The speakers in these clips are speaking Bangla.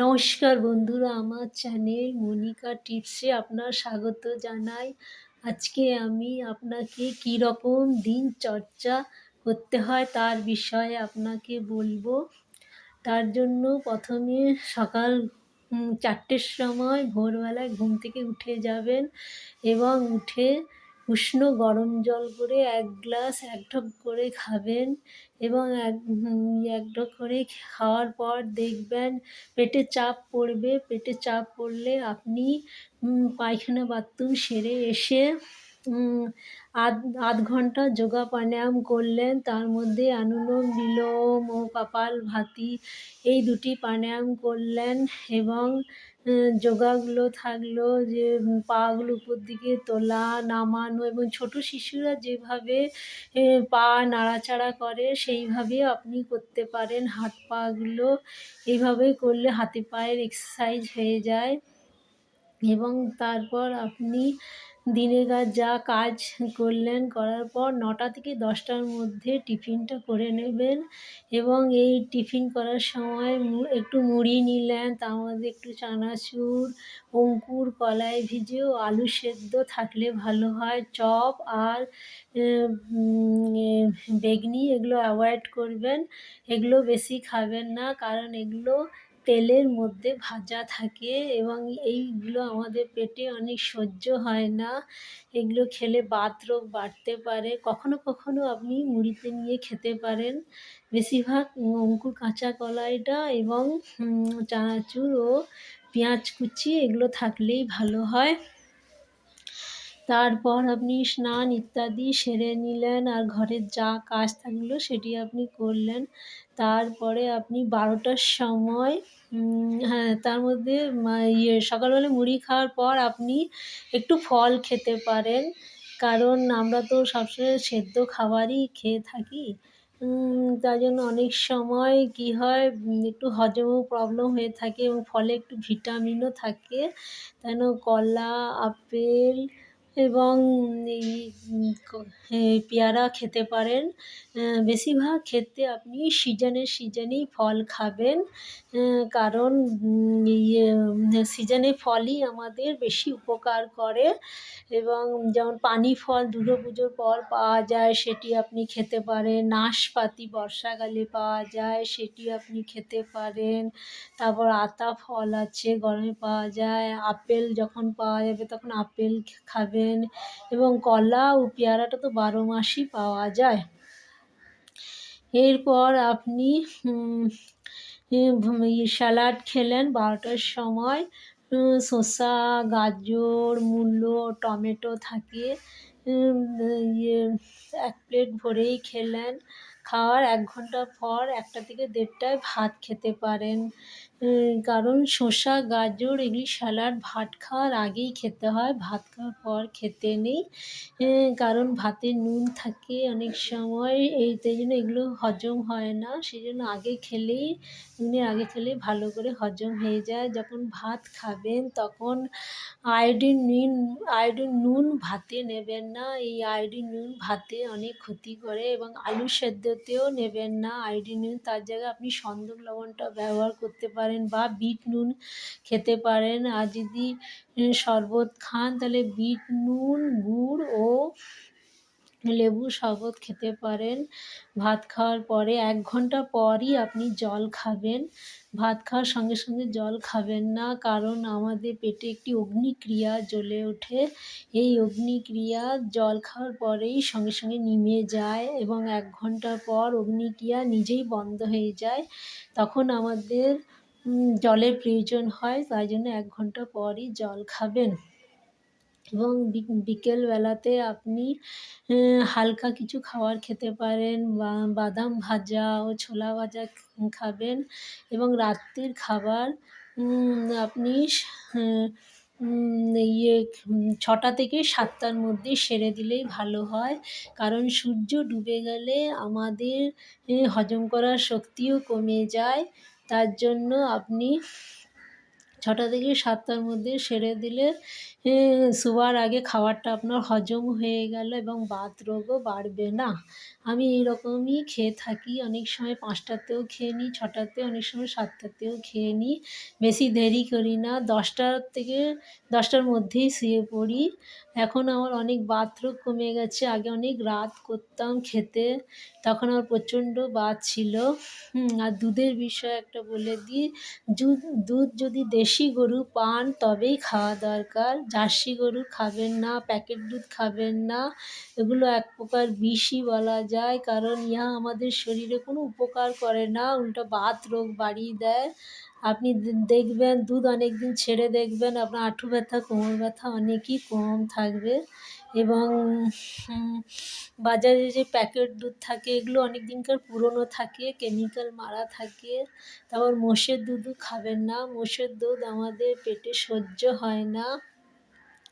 নমস্কার বন্ধুরা, আমার চ্যানেল মনিকা টিপসে আপনার স্বাগত জানাই। আজকে আমি আপনাকে কীরকম দিনচর্চা করতে হয় তার বিষয়ে আপনাকে বলবো। তার জন্য প্রথমে সকাল 4টের সময় ভোরবেলায় ঘুম থেকে উঠে যাবেন এবং উঠে উষ্ণ গরম জল করে ১ গ্লাস ১ ঢোক করে খাবেন এবং ১ ঢোক করে খাওয়ার পর দেখবেন পেটে চাপ পড়বে। পেটে চাপ পড়লে আপনি পায়খানা বাথরুম সেরে এসে উম আধ আধ ঘন্টা যোগা প্রাণায়াম করলেন। তার মধ্যে অনুলোম বিলোম ও কপালভাতি এই ২টি প্রাণায়াম করলেন এবং যোগাগুলো থাকলো যে পাগুলো উপর দিকে তোলা, নামানো এবং ছোট শিশুরা যেভাবে পা নাড়াচাড়া করে সেইভাবে আপনি করতে পারেন। হাত পাগুলো এইভাবে করলে হাতে পায়ের এক্সারসাইজ হয়ে যায় এবং তারপর আপনি দিনের যা কাজ করলেন, করার পর 9টা থেকে 10টার মধ্যে টিফিনটা করে নেবেন এবং এই টিফিন করার সময় একটু মুড়ি নিলেন, তার মধ্যে একটু চানাচুর, অঙ্কুর, কলাই ভিজে ও আলু সেদ্ধ থাকলে ভালো হয়। চপ আর বেগনি এগুলো অ্যাভয়েড করবেন। এগুলো বেশি খাবেন না, কারণ এগুলো তেলের মধ্যে ভাজা থাকে এবং এইগুলো আমাদের পেটে অনেক সহ্য হয় না। এগুলো খেলে বাতরোগ বাড়তে পারে। কখনো কখনো আপনি মুড়িতে নিয়ে খেতে পারেন। বেশিরভাগ অঙ্কুর, কাঁচা কলাইটা এবং চানাচুর ও পেঁয়াজ কুচি এগুলো থাকলেই ভালো হয়। তারপর আপনি স্নান ইত্যাদি সেরে নিলেন আর ঘরের যা কাজ থাকলো সেটি আপনি করলেন। তারপরে আপনি 12টার সময় হ্যাঁ, তার মধ্যে সকালবেলা মুড়ি খাওয়ার পর আপনি একটু ফল খেতে পারেন। কারণ আমরা তো সবসময় সেদ্ধ খাবারই খেয়ে থাকি। তাই জন্য অনেক সময় কী হয়, একটু হজমেও প্রবলেম হয়ে থাকে এবং ফলে একটু ভিটামিনও থাকে। তাই জন্য কলা, আপেল এবং এই পেয়ারা খেতে পারেন। বেশিরভাগ ক্ষেত্রে আপনি সিজনেই ফল খাবেন। কারণ সিজনের ফলই আমাদের বেশি উপকার করে এবং যেমন পানি ফল দুর্গাপুজোর পর পাওয়া যায়, সেটি আপনি খেতে পারেন। নাশপাতি বর্ষাকালে পাওয়া যায়, সেটি আপনি খেতে পারেন। তারপর আতা ফল আছে, গরমে পাওয়া যায়। আপেল যখন পাওয়া যাবে তখন আপেল খাবেন এবং কলা ও পেয়ারাটা তো 12 মাসই পাওয়া যায়। এরপর আপনি স্যালাড খেলেন 12টার সময়। শসা, গাজর, মূলো, টমেটো থাকে। ১ প্লেট ভরেই খেলেন। খাওয়ার ১ ঘন্টা পর ১টা থেকে ১:৩০টায় ভাত খেতে পারেন। কারণ শসা, গাজর এগুলি স্যালাড ভাত খাওয়ার আগেই খেতে হয়, ভাত খাওয়ার পর খেতে নেই। কারণ ভাতে নুন থাকে অনেক সময়, তাই জন্য এগুলো হজম হয় না। সেজন্য নুনের আগে খেলেই ভালো করে হজম হয়ে যায়। যখন ভাত খাবেন তখন আয়োডিন নুন ভাতে নেবেন না। এই আয়োডিন নুন ভাতে অনেক ক্ষতি করে এবং আলু সেদ্ধতেও নেবেন না আয়োডিন নুন। তার জায়গায় আপনি সন্দক লবণটা ব্যবহার করতে পারেন বা বিট নুন খেতে পারেন। আর যদি শরবত খান তাহলে বিট নুন, গুড় ও লেবুর শরবত খেতে পারেন। ভাত খাওয়ার পরে ১ ঘন্টা পরই আপনি জল খাবেন। ভাত খাওয়ার সঙ্গে সঙ্গে জল খাবেন না, কারণ আমাদের পেটে একটি অগ্নিক্রিয়া জ্বলে ওঠে। এই অগ্নিক্রিয়া জল খাওয়ার পরেই সঙ্গে সঙ্গে নিমে যায় এবং ১ ঘন্টা পর অগ্নিক্রিয়া নিজেই বন্ধ হয়ে যায়। তখন আমাদের জলের প্রয়োজন হয়, তাই জন্য ১ ঘন্টা পরই জল খাবেন এবং বিকেলবেলাতে আপনি হালকা কিছু খাবার খেতে পারেন, বাদাম ভাজা ও ছোলা ভাজা খাবেন এবং রাত্রির খাবার আপনি 6টা থেকে 7টার মধ্যে সেরে দিলেই ভালো হয়। কারণ সূর্য ডুবে গেলে আমাদের হজম করার শক্তিও কমে যায়। তার জন্য আপনি ৬টা থেকে ৭টার মধ্যে সেরে দিলে শোবার আগে খাবারটা আপনার হজম হয়ে গেল এবং বাতরোগও বাড়বে না। আমি এইরকমই খেয়ে থাকি। অনেক সময় ৫টাতেও খেয়ে নিই, ৬টাতে, অনেক সময় ৭টাতেও খেয়ে নিই। বেশি দেরি করি না। ১০টার মধ্যেই শুয়ে পড়ি। এখন আমার অনেক বাতরোগ কমে গেছে। আগে অনেক রাত করতাম খেতে। তখন আমার প্রচণ্ড বাত ছিল। আর দুধের বিষয়ে একটা বলে দিই, দুধ যদি দেশি গরু পান তবেই খাওয়া দরকার। জার্সি গরু খাবেন না, প্যাকেট দুধ খাবেন না। এগুলো এক প্রকার বিষই বলা যায়। কারণ ইহা আমাদের শরীরে কোনো উপকার করে না, উল্টো বাত রোগ বাড়িয়ে দেয়। আপনি দেখবেন দুধ অনেকদিন ছেড়ে দেখবেন আপনার হাঁটু ব্যথা, কোমর ব্যথা অনেকই কম থাকবে। এবং বাজারে যে প্যাকেট দুধ থাকে এগুলো অনেক দিনকার পুরনো থাকে, কেমিক্যাল মারা থাকে। তারপর মোষের দুধও খাবেন না। মোষের দুধ আমাদের পেটে সহ্য হয় না।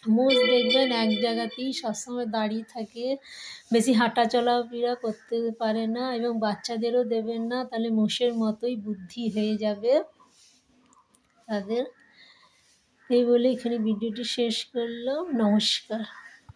মোষ দেখবেন এক জায়গাতেই সবসময় দাঁড়িয়ে থাকে, বেশি হাঁটা চলাফেরা করতে পারে না এবং বাচ্চাদেরও দেবেন না, তাহলে মোষের মতোই বুদ্ধি হয়ে যাবে তাদের। এই বলে এখানে ভিডিওটি শেষ করলাম। নমস্কার।